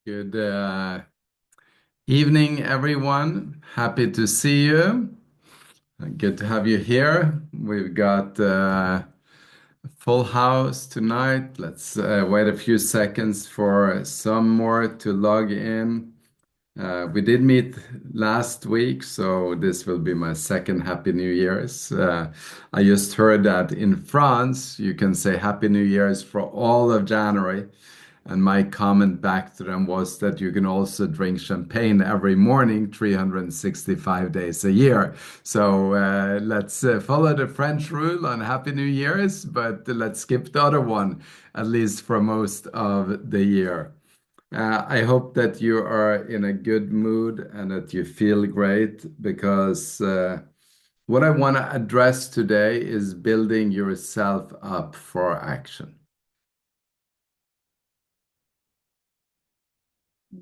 Good evening, everyone. Happy to see you. Good to have you here. We've got a full house tonight. Let's wait a few seconds for some more to log in. We did meet last week, so this will be my second Happy New Year's. I just heard that in France, you can say Happy New Year's for all of January. And my comment back to them was that you can also drink champagne every morning, 365 days a year. So let's follow the French rule on Happy New Year's, but let's skip the other one, at least for most of the year. I hope that you are in a good mood and that you feel great because what I want to address today is building yourself up for action.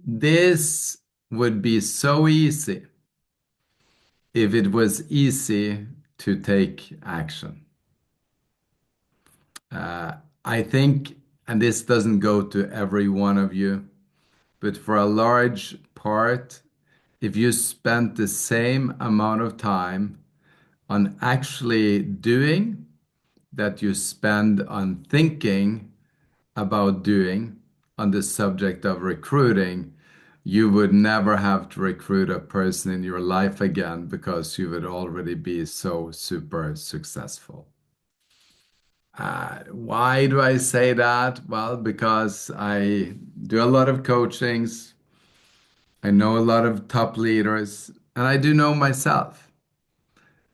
This would be so easy if it was easy to take action. I think, and this doesn't go to every one of you, but for a large part, if you spent the same amount of time on actually doing that you spend on thinking about doing on the subject of recruiting, you would never have to recruit a person in your life again because you would already be so super successful. Why do I say that? Well, because I do a lot of coachings, I know a lot of top leaders, and I do know myself.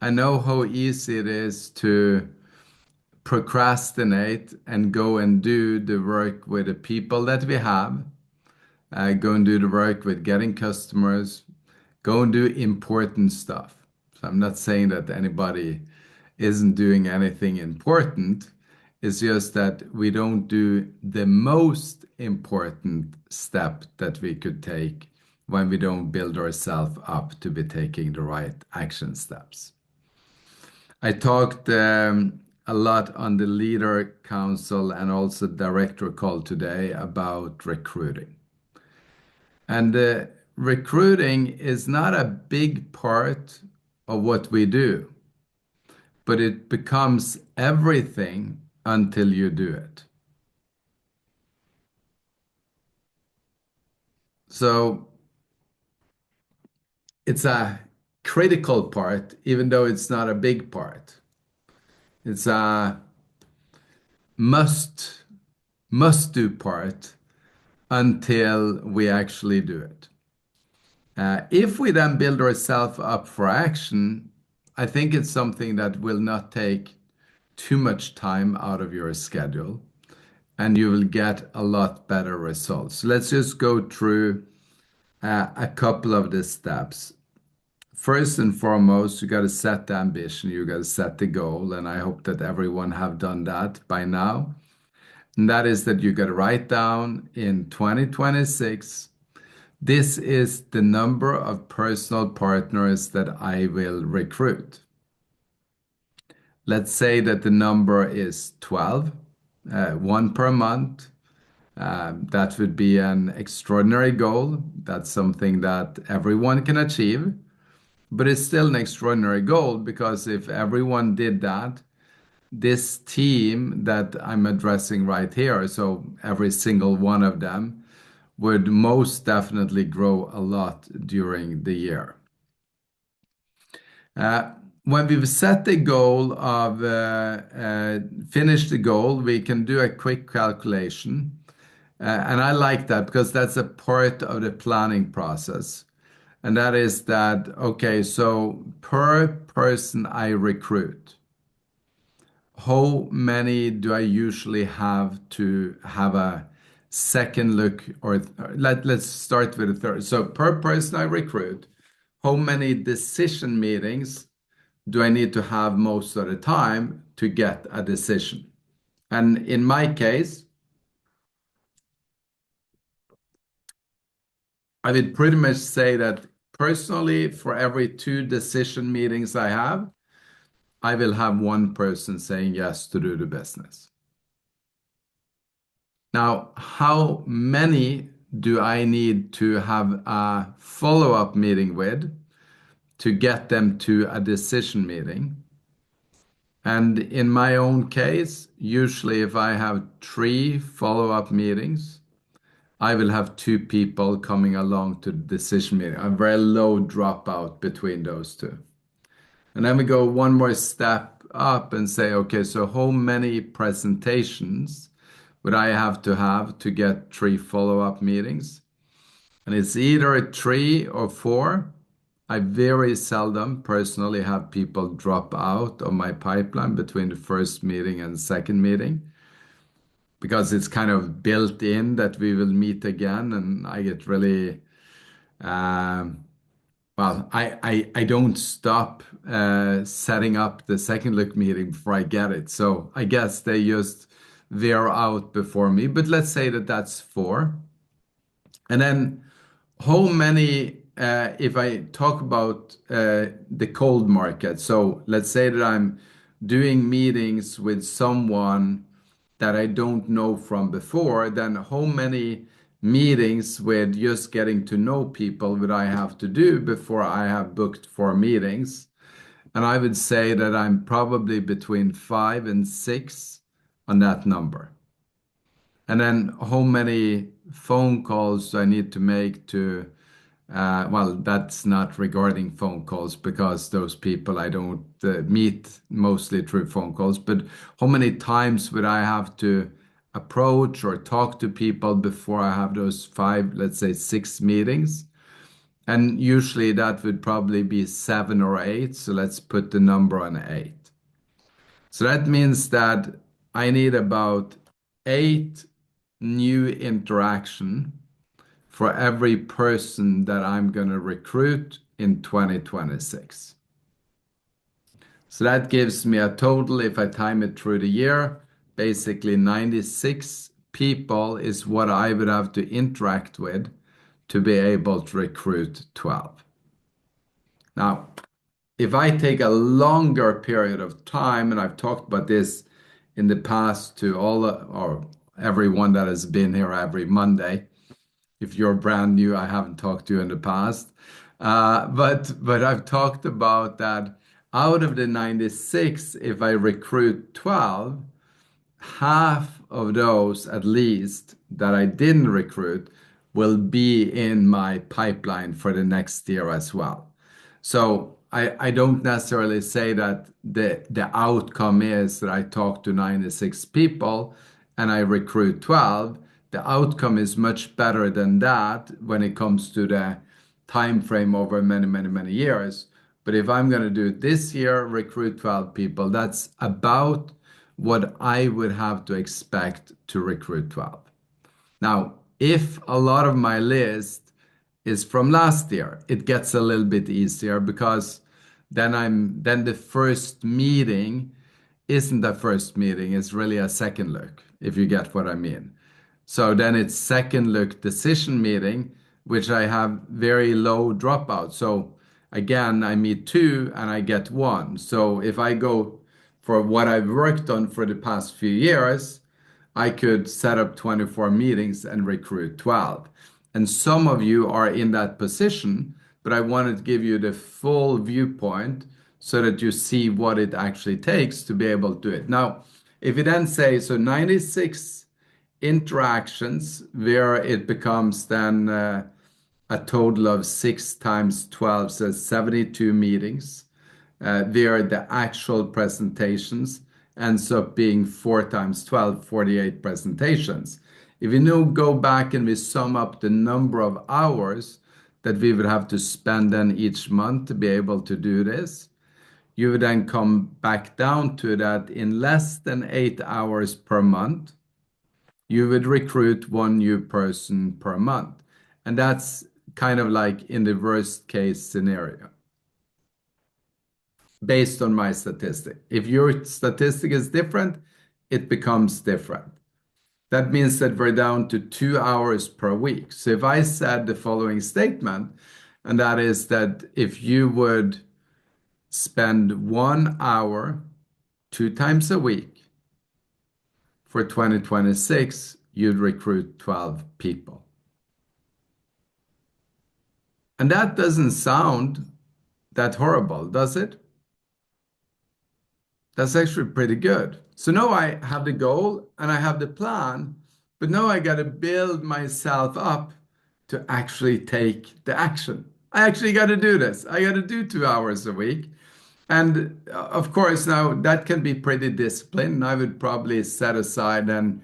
I know how easy it is to procrastinate and go and do the work with the people that we have, go and do the work with getting customers, go and do important stuff. So I'm not saying that anybody isn't doing anything important. It's just that we don't do the most important step that we could take when we don't build ourselves up to be taking the right action steps. I talked a lot on the leader council and also director call today about recruiting. And recruiting is not a big part of what we do, but it becomes everything until you do it. So it's a critical part, even though it's not a big part. It's a must must do part until we actually do it. If we then build ourselves up for action, I think it's something that will not take too much time out of your schedule and you will get a lot better results. Let's just go through a couple of the steps. First and foremost, you got to set the ambition, you got to set the goal, and I hope that everyone have done that by now. And that is that you got to write down in 2026, this is the number of personal partners that I will recruit. Let's say that the number is 12, one per month. That would be an extraordinary goal. That's something that everyone can achieve, but it's still an extraordinary goal because if everyone did that, this team that I'm addressing right here, so every single one of them, would most definitely grow a lot during the year. Uh, when we've set the goal of finish the goal, we can do a quick calculation. And I like that because that's a part of the planning process. And that is that, okay, so per person I recruit, how many do I usually have to have a second look or let's start with a third. So per person I recruit, how many decision meetings do I need to have most of the time to get a decision? And in my case, I would pretty much say that personally, for every two decision meetings I have, I will have one person saying yes to do the business. Now, how many do I need to have a follow-up meeting with to get them to a decision meeting? And in my own case, usually if I have three follow-up meetings, I will have two people coming along to the decision meeting. A very low dropout between those two. And then we go one more step up and say, okay, so how many presentations would I have to get three follow-up meetings? And it's either three or four. I very seldom personally have people drop out of my pipeline between the first meeting and the second meeting because it's kind of built in that we will meet again. And I get really, um, I don't stop setting up the second look meeting before I get it. So I guess they just veer out before me. But let's say that that's four. And then how many, if I talk about the cold market, so let's say that I'm doing meetings with someone that I don't know from before, then how many meetings with just getting to know people would I have to do before I have booked four meetings? And I would say that I'm probably between five and six on that number. And then how many phone calls do I need to make to, well, that's not regarding phone calls because those people I don't meet mostly through phone calls, but how many times would I have to approach or talk to people before I have those five, let's say six meetings? And usually that would probably be seven or eight. So let's put the number on eight. So that means that I need about eight new interaction for every person that I'm going to recruit in 2026. So that gives me a total, if I time it through the year, basically 96 people is what I would have to interact with to be able to recruit 12. Now, if I take a longer period of time, and I've talked about this in the past to or everyone that has been here every Monday. If you're brand new, I haven't talked to you in the past. But I've talked about that out of the 96, if I recruit 12, half of those at least that I didn't recruit will be in my pipeline for the next year as well. So I don't necessarily say that the outcome is that I talk to 96 people and I recruit 12. The outcome is much better than that when it comes to the time frame over many, many, many years. But if I'm going to do it this year, recruit 12 people, that's about what I would have to expect to recruit 12. Now, if a lot of my list is from last year, it gets a little bit easier because then the first meeting isn't a first meeting, it's really a second look, if you get what I mean. So then it's second look decision meeting, which I have very low dropout. So again, I meet two and I get one. So if I go for what I've worked on for the past few years, I could set up 24 meetings and recruit 12. And some of you are in that position, but I wanted to give you the full viewpoint so that you see what it actually takes to be able to do it. Now, if you then say, so 96 interactions where it becomes then a total of 6 times 12, so 72 meetings, where the actual presentations ends up being 4 times 12, 48 presentations. If you now go back and we sum up the number of hours that we would have to spend then each month to be able to do this, you would then come back down to that in less than 8 hours per month, you would recruit one new person per month. And that's kind of like in the worst case scenario based on my statistic. If your statistic is different, it becomes different. That means that we're down to 2 hours per week. So if I said the following statement, and that is that if you would spend 1 hour 2 times a week for 2026, you'd recruit 12 people. And that doesn't sound that horrible, does it? That's actually pretty good. So now I have the goal and I have the plan, but now I got to build myself up to actually take the action. I actually got to do this. I got to do 2 hours a week. And of course, now that can be pretty disciplined. I would probably set aside then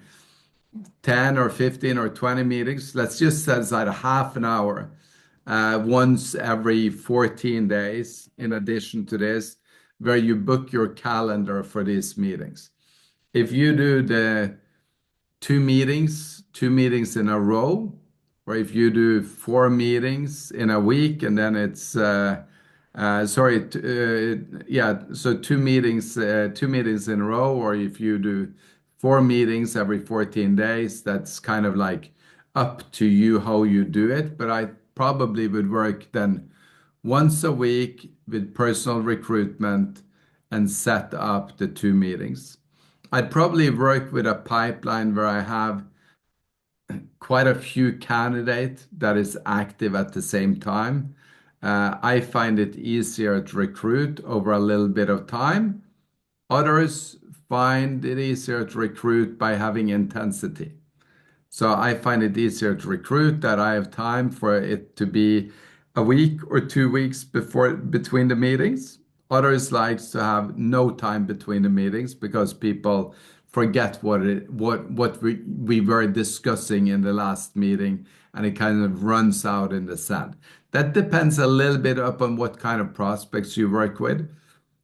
10 or 15 or 20 meetings. Let's just set aside a half an hour once every 14 days, in addition to this, where you book your calendar for these meetings. If you do the two meetings in a row, or if you do 4 meetings in a week, and then it's sorry, yeah, so 2 meetings in a row, or if you do 4 meetings every 14 days, that's kind of like up to you how you do it. But I probably would work then once a week with personal recruitment and set up the 2 meetings. I'd probably work with a pipeline where I have quite a few candidates that is active at the same time. I find it easier to recruit over a little bit of time. Others find it easier to recruit by having intensity. So I find it easier to recruit that I have time for it to be a week or 2 weeks before between the meetings. Others likes to have no time between the meetings because people forget what we were discussing in the last meeting and it kind of runs out in the sand. That depends a little bit upon what kind of prospects you work with.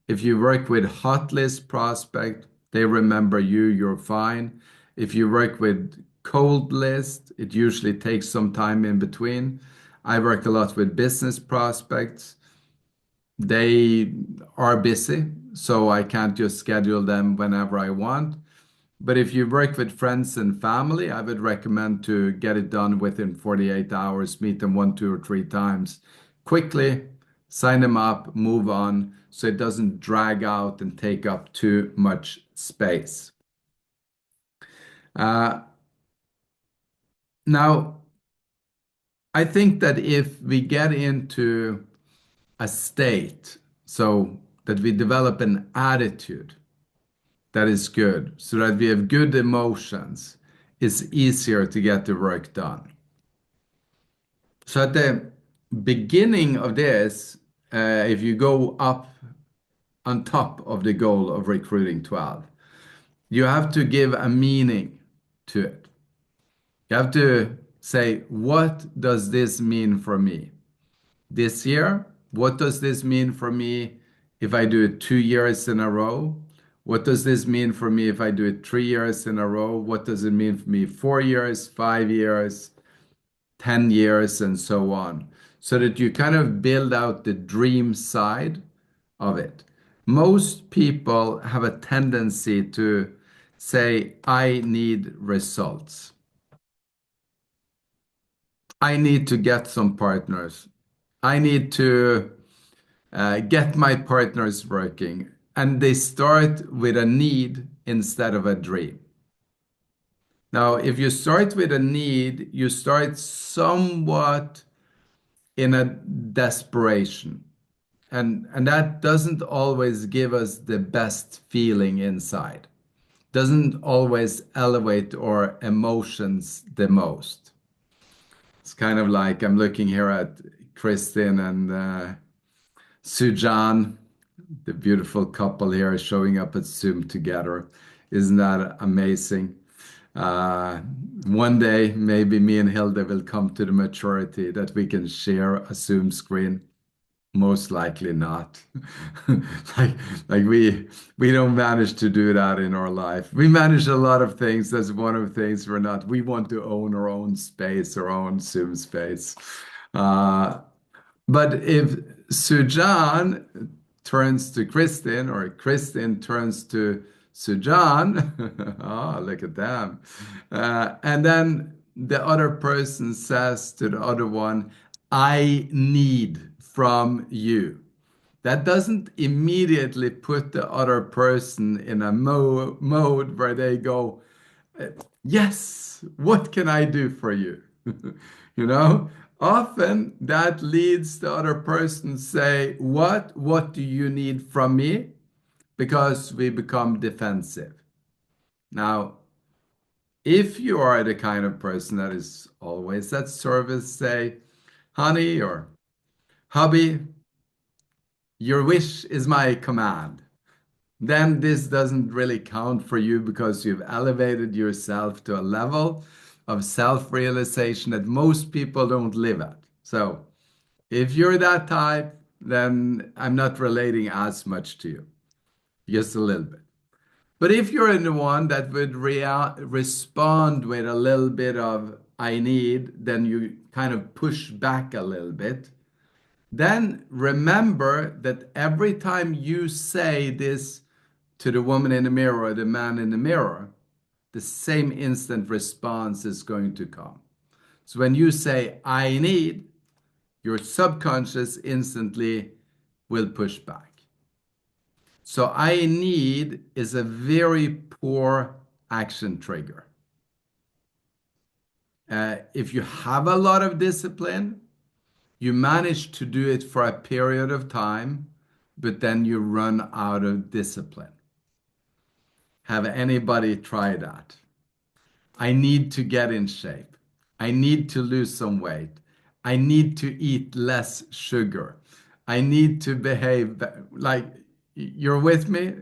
If you work with hot list prospect, they remember you, you're fine. If you work with cold list, it usually takes some time in between. I work a lot with business prospects. They are busy, so I can't just schedule them whenever I want. But if you work with friends and family, I would recommend to get it done within 48 hours, meet them one, two, or three times quickly, sign them up, move on, so it doesn't drag out and take up too much space. Uh, Now, I think that if we get into a state, so that we develop an attitude that is good, so that we have good emotions, it's easier to get the work done. So at the beginning of this, if you go up on top of the goal of recruiting 12, you have to give a meaning to it. You have to say, what does this mean for me this year? What does this mean for me if I do it 2 years in a row? What does this mean for me if I do it 3 years in a row? What does it mean for me 4 years, 5 years, 10 years, and so on? So that you kind of build out the dream side of it. Most people have a tendency to say, I need results. I need to get some partners. I need to get my partners working. And they start with a need instead of a dream. Now, if you start with a need, you start somewhat in a desperation. And that doesn't always give us the best feeling inside. Doesn't always elevate our emotions the most. It's kind of like I'm looking here at Kristin and Sujan, the beautiful couple here showing up at Zoom together. Isn't that amazing? Uh, One day, maybe me and Hilda will come to the maturity that we can share a Zoom screen. Most likely not. Like, like we don't manage to do that in our life. We manage a lot of things. That's one of the things we're not. We want to own our own space, our own Zoom space. Uh, but if Sujan turns to Kristin or Kristin turns to Sujan, oh, look at them. And then the other person says to the other one, I need from you. That doesn't immediately put the other person in a mode where they go, yes, what can I do for you? You know, often that leads the other person say, what do you need from me? Because we become defensive. Now, if you are the kind of person that is always at service, say, honey or hubby, your wish is my command, then this doesn't really count for you because you've elevated yourself to a level of self-realization that most people don't live at. So if you're that type, then I'm not relating as much to you, just a little bit. But if you're in the one that would respond with a little bit of I need, then you kind of push back a little bit. Then remember that every time you say this to the woman in the mirror or the man in the mirror, the same instant response is going to come. So when you say I need, your subconscious instantly will push back. So I need is a very poor action trigger. If you have a lot of discipline, you manage to do it for a period of time, but then you run out of discipline. Have anybody tried that? I need to get in shape. I need to lose some weight. I need to eat less sugar. I need to behave like you're with me.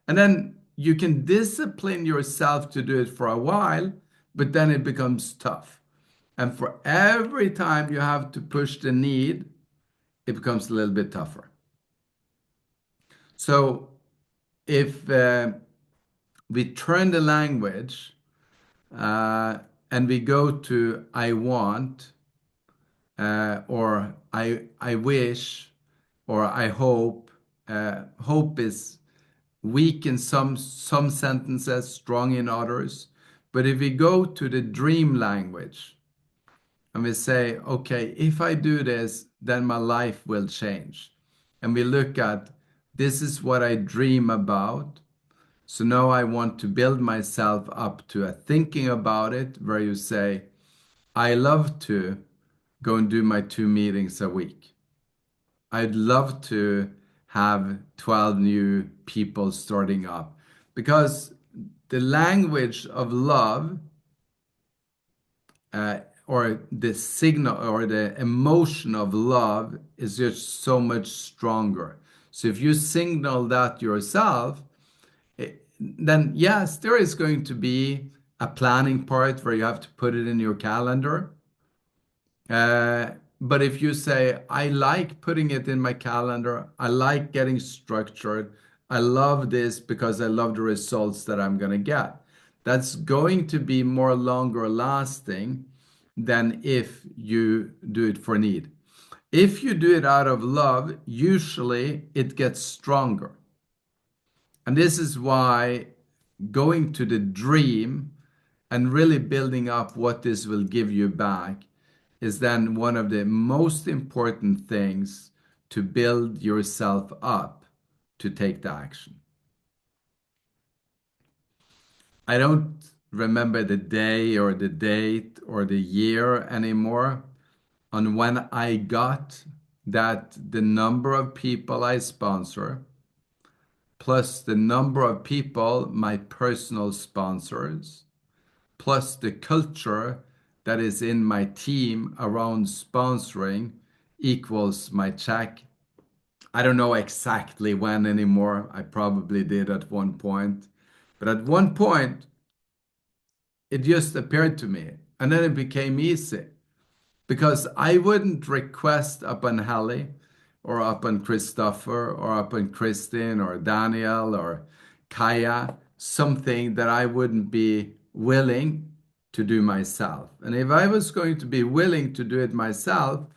And then you can discipline yourself to do it for a while, but then it becomes tough. And for every time you have to push the need, it becomes a little bit tougher. So if we turn the language and we go to I want, or I wish, or I hope. Hope is weak in some sentences, strong in others. But if we go to the dream language and we say, okay, if I do this, then my life will change. And we look at this is what I dream about. So now I want to build myself up to a thinking about it where you say, I love to go and do my 2 meetings a week. I'd love to have 12 new people starting up because the language of love or the signal or the emotion of love is just so much stronger. So if you signal that yourself, then yes, there is going to be a planning part where you have to put it in your calendar. But if you say, I like putting it in my calendar, I like getting structured, I love this because I love the results that I'm going to get. That's going to be more longer lasting than if you do it for need. If you do it out of love, usually it gets stronger. And this is why going to the dream and really building up what this will give you back is then one of the most important things to build yourself up to take the action. I don't remember the day or the date or the year anymore on when I got that the number of people I sponsor plus the number of people, my personal sponsors, plus the culture that is in my team around sponsoring equals my check. I don't know exactly when anymore. I probably did at one point. But at one point, it just appeared to me. And then it became easy because I wouldn't request upon Hallie or upon Christopher or upon Christine or Daniel or Kaya something that I wouldn't be willing to do myself. And if I was going to be willing to do it myself,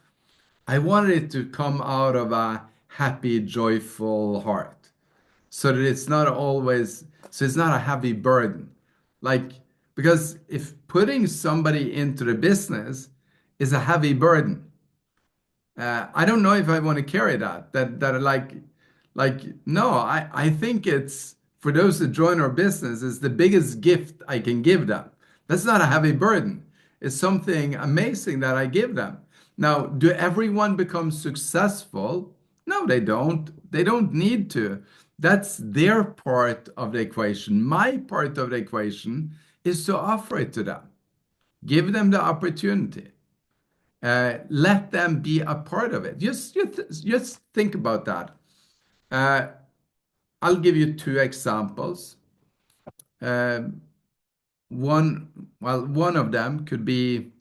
I wanted it to come out of a happy, joyful heart so that it's not always, so it's not a heavy burden. Like, because if putting somebody into the business is a heavy burden, I don't know if I want to carry that like no, I think it's for those that join our business, it's the biggest gift I can give them. That's not a heavy burden. It's something amazing that I give them. Now, do everyone become successful? No, they don't. They don't need to. That's their part of the equation. My part of the equation is to offer it to them, give them the opportunity, let them be a part of it. Just think about that. Uh, I'll give you two examples. Uh, one of them could be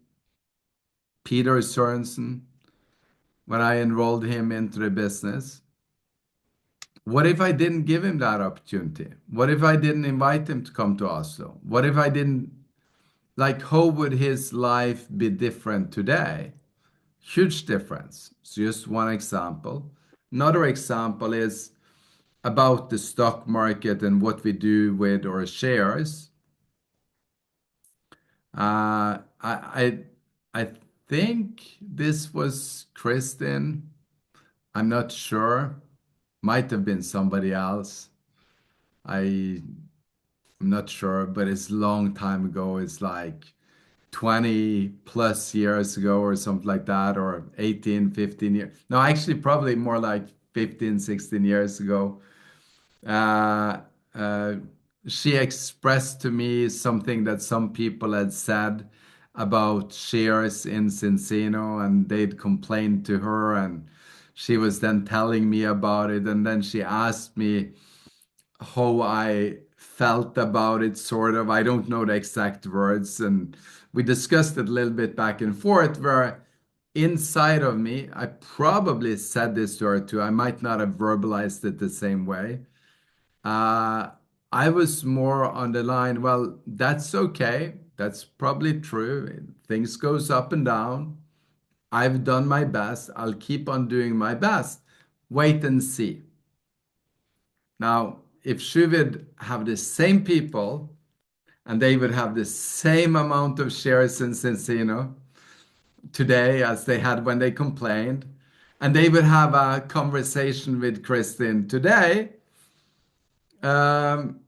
Peter Sorensen when I enrolled him into the business. What if I didn't give him that opportunity? What if I didn't invite him to come to Oslo? What if I didn't, like, how would his life be different today? Huge difference. It's just one example. Another example is about the stock market and what we do with our shares. I think this was Kristen. I'm not sure. Might have been somebody else. I'm not sure, but it's a long time ago. It's like 20 plus years ago or something like that, or 18, 15 years. No, actually, probably more like 15, 16 years ago. Uh, uh, she expressed to me something that some people had said about shares in Cincino, and they'd complained to her, and she was then telling me about it. And then she asked me how I felt about it, sort of. I don't know the exact words. And we discussed it a little bit back and forth, where inside of me, I probably said this to her too. I might not have verbalized it the same way. Uh, I was more on the line, well, that's okay. That's probably true. Things goes up and down. I've done my best. I'll keep on doing my best. Wait and see. Now, if she would have the same people and they would have the same amount of shares in Cincino today as they had when they complained, and they would have a conversation with Kristin today, um,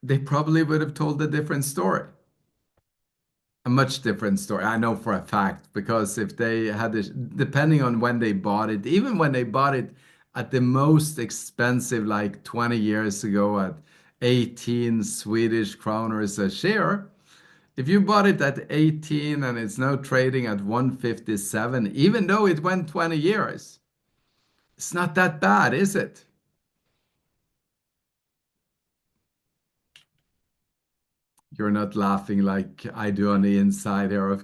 they probably would have told a different story, a much different story. I know for a fact, because if they had this, depending on when they bought it, even when they bought it at the most expensive, like 20 years ago at 18 Swedish kroners a share, if you bought it at 18 and it's now trading at 157, even though it went 20 years, it's not that bad, is it? You're not laughing like I do on the inside here.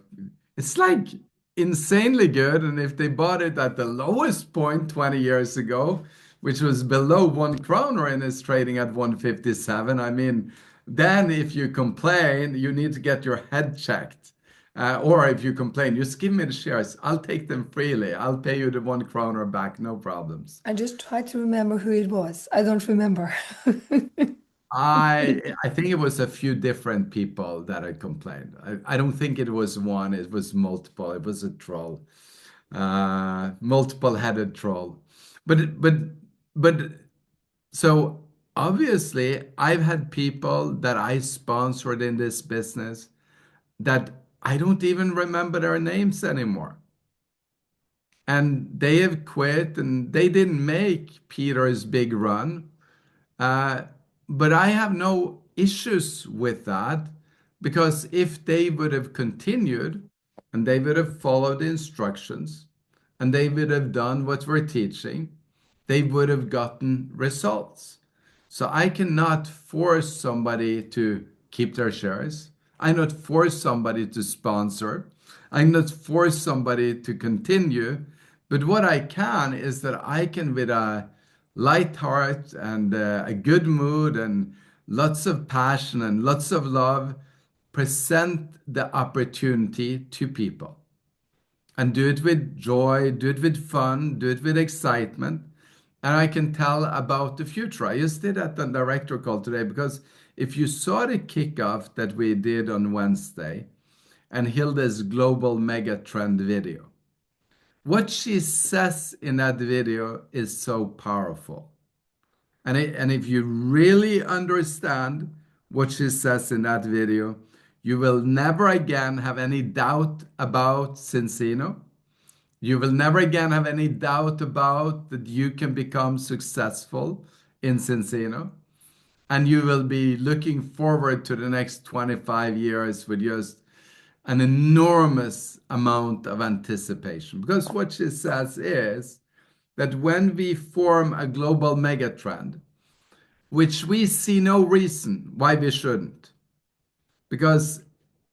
It's like insanely good. And if they bought it at the lowest point 20 years ago, which was below 1 kroner and is trading at 157, I mean, then if you complain, you need to get your head checked. Or if you complain, just give me the shares. I'll take them freely. I'll pay you the 1 kroner back, no problems. I just tried to remember who it was. I don't remember. I think it was a few different people that had complained. I don't think it was one, it was multiple. It was a troll. Multiple-headed troll. But but so obviously I've had people that I sponsored in this business that I don't even remember their names anymore. And they have quit and they didn't make Peter's big run. Uh, but I have no issues with that, because if they would have continued and they would have followed the instructions and they would have done what we're teaching, they would have gotten results. So I cannot force somebody to keep their shares. I not force somebody to sponsor. I not force somebody to continue. But what I can is that I can, with a light heart and a good mood and lots of passion and lots of love, present the opportunity to people, and do it with joy, do it with fun, do it with excitement. And I can tell about the future. I just did at the director call today, because if you saw the kickoff that we did on Wednesday and Hilda's global mega trend video, what she says in that video is so powerful. And if you really understand what she says in that video, you will never again have any doubt about Cincino. You will never again have any doubt about that you can become successful in Cincino. And you will be looking forward to the next 25 years with just an enormous amount of anticipation. Because what she says is that when we form a global megatrend, which we see no reason why we shouldn't, because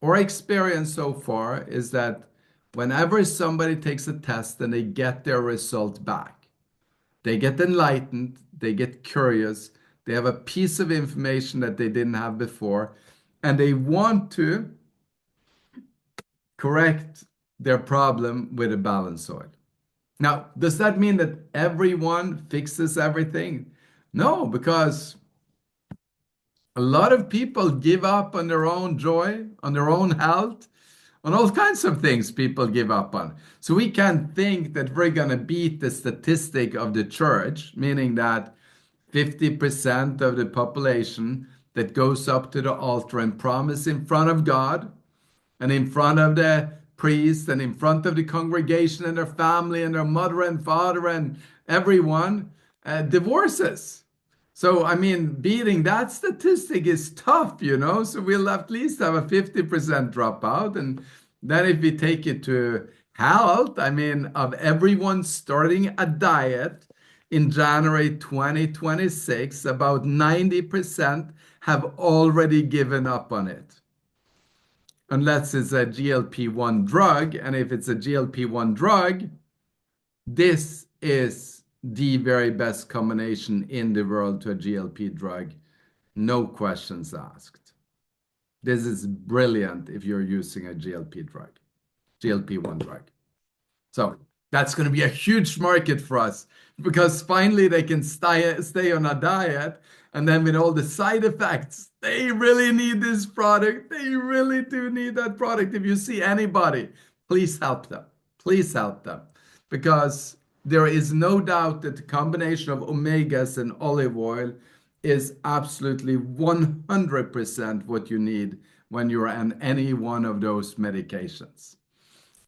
our experience so far is that whenever somebody takes a test and they get their result back, they get enlightened, they get curious, they have a piece of information that they didn't have before, and they want to correct their problem with a balance soil. Now, does that mean that everyone fixes everything? No, because a lot of people give up on their own joy, on their own health, on all kinds of things people give up on. So we can't think that we're going to beat the statistic of the church, meaning that 50% of the population that goes up to the altar and promise in front of God and in front of the priest and in front of the congregation and their family and their mother and father and everyone divorces. So, I mean, beating that statistic is tough, you know? So we'll at least have a 50% dropout. And then if we take it to health, I mean, of everyone starting a diet in January 2026, about 90% have already given up on it. Unless it's a GLP-1 drug. And if it's a GLP-1 drug, this is the very best combination in the world to a GLP drug. No questions asked. This is brilliant if you're using a GLP-1 drug. So that's going to be a huge market for us because finally they can stay on a diet. And then with all the side effects, they really need this product. They really do need that product. If you see anybody, please help them. Please help them. Because there is no doubt that the combination of omegas and olive oil is absolutely 100% what you need when you're on any one of those medications.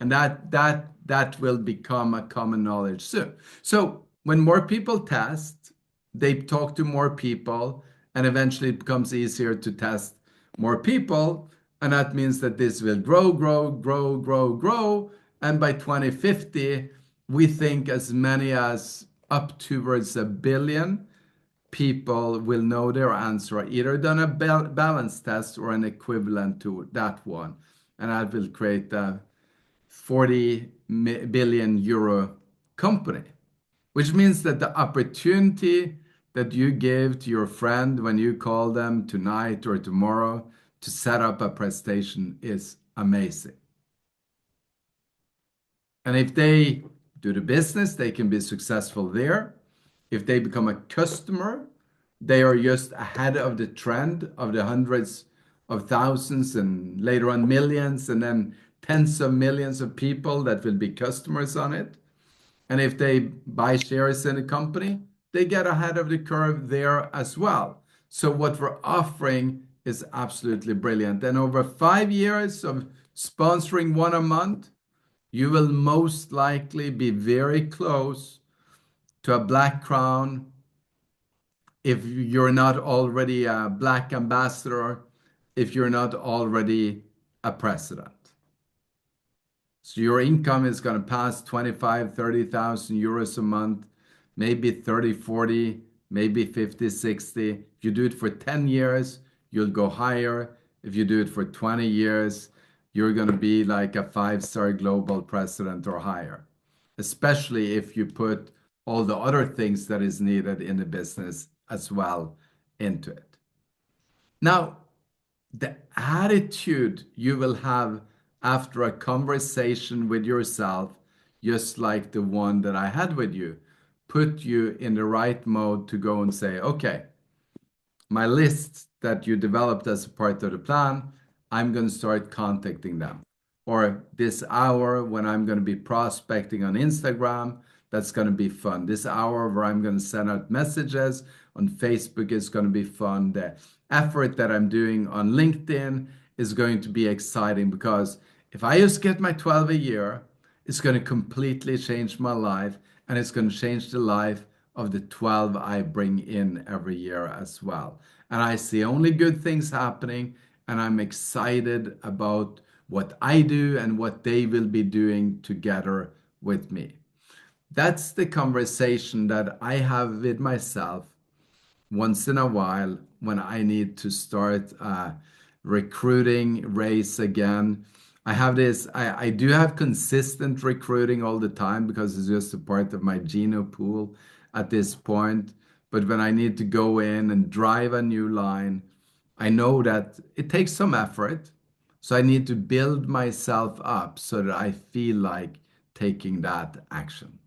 And that will become a common knowledge soon. So when more people test, they talk to more people, and eventually it becomes easier to test more people. And that means that this will grow, grow, grow, grow, grow. And by 2050, we think as many as up towards 1 billion people will know their answer, either done a balance test or an equivalent to that one. And that will create a 40 billion euro company, which means that the opportunity that you give to your friend when you call them tonight or tomorrow to set up a presentation is amazing. And if they do the business, they can be successful there. If they become a customer, they are just ahead of the trend of the hundreds of thousands and later on millions and then tens of millions of people that will be customers on it. And if they buy shares in a company, they get ahead of the curve there as well. So what we're offering is absolutely brilliant. And over 5 years of sponsoring one a month, you will most likely be very close to a black crown if you're not already a black ambassador, if you're not already a president. So your income is going to pass 25, 30,000 euros a month, maybe 30, 40, maybe 50, 60. If you do it for 10 years, you'll go higher. If you do it for 20 years, you're going to be like a 5-star global president or higher, especially if you put all the other things that is needed in the business as well into it. Now, the attitude you will have after a conversation with yourself, just like the one that I had with you, put you in the right mode to go and say, okay, my list that you developed as a part of the plan, I'm going to start contacting them. Or this hour when I'm going to be prospecting on Instagram, that's going to be fun. This hour where I'm going to send out messages on Facebook is going to be fun. The effort that I'm doing on LinkedIn is going to be exciting because if I just get my 12 a year, is going to completely change my life, and it's going to change the life of the 12 I bring in every year as well. And I see only good things happening, and I'm excited about what I do and what they will be doing together with me. That's the conversation that I have with myself once in a while when I need to start a recruiting race again. I do have consistent recruiting all the time because it's just a part of my geno pool at this point. But when I need to go in and drive a new line, I know that it takes some effort. So I need to build myself up so that I feel like taking that action.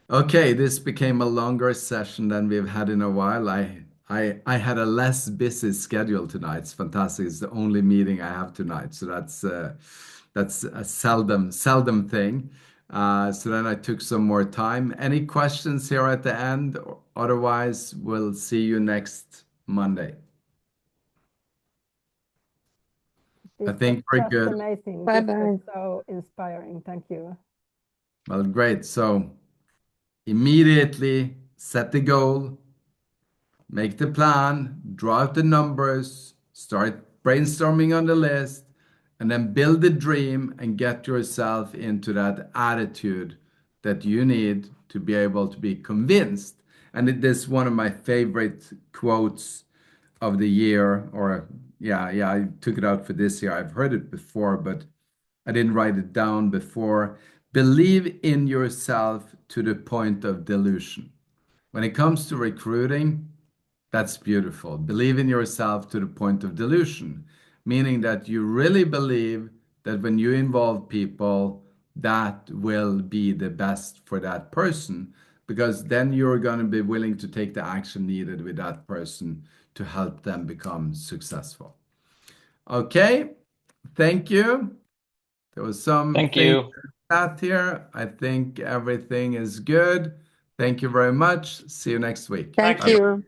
Okay, this became a longer session than we've had in a while. I had a less busy schedule tonight. It's fantastic. It's the only meeting I have tonight, so that's a seldom thing. So then I took some more time. Any questions here at the end? Otherwise, we'll see you next Monday. I This was think we're just good. amazing. Bye This was bye. so inspiring. Thank you. Well, great. So immediately set the goal. Make the plan, draw out the numbers, start brainstorming on the list, and then build the dream and get yourself into that attitude that you need to be able to be convinced. And it is one of my favorite quotes of the year, or yeah, I took it out for this year. I've heard it before, but I didn't write it down before. Believe in yourself to the point of delusion. When it comes to recruiting, that's beautiful. Believe in yourself to the point of delusion, meaning that you really believe that when you involve people, that will be the best for that person, because then you're going to be willing to take the action needed with that person to help them become successful. Okay, thank you. There was Thank something you. out here. I think everything is good. Thank you very much. See you next week. Thank Thank you. you.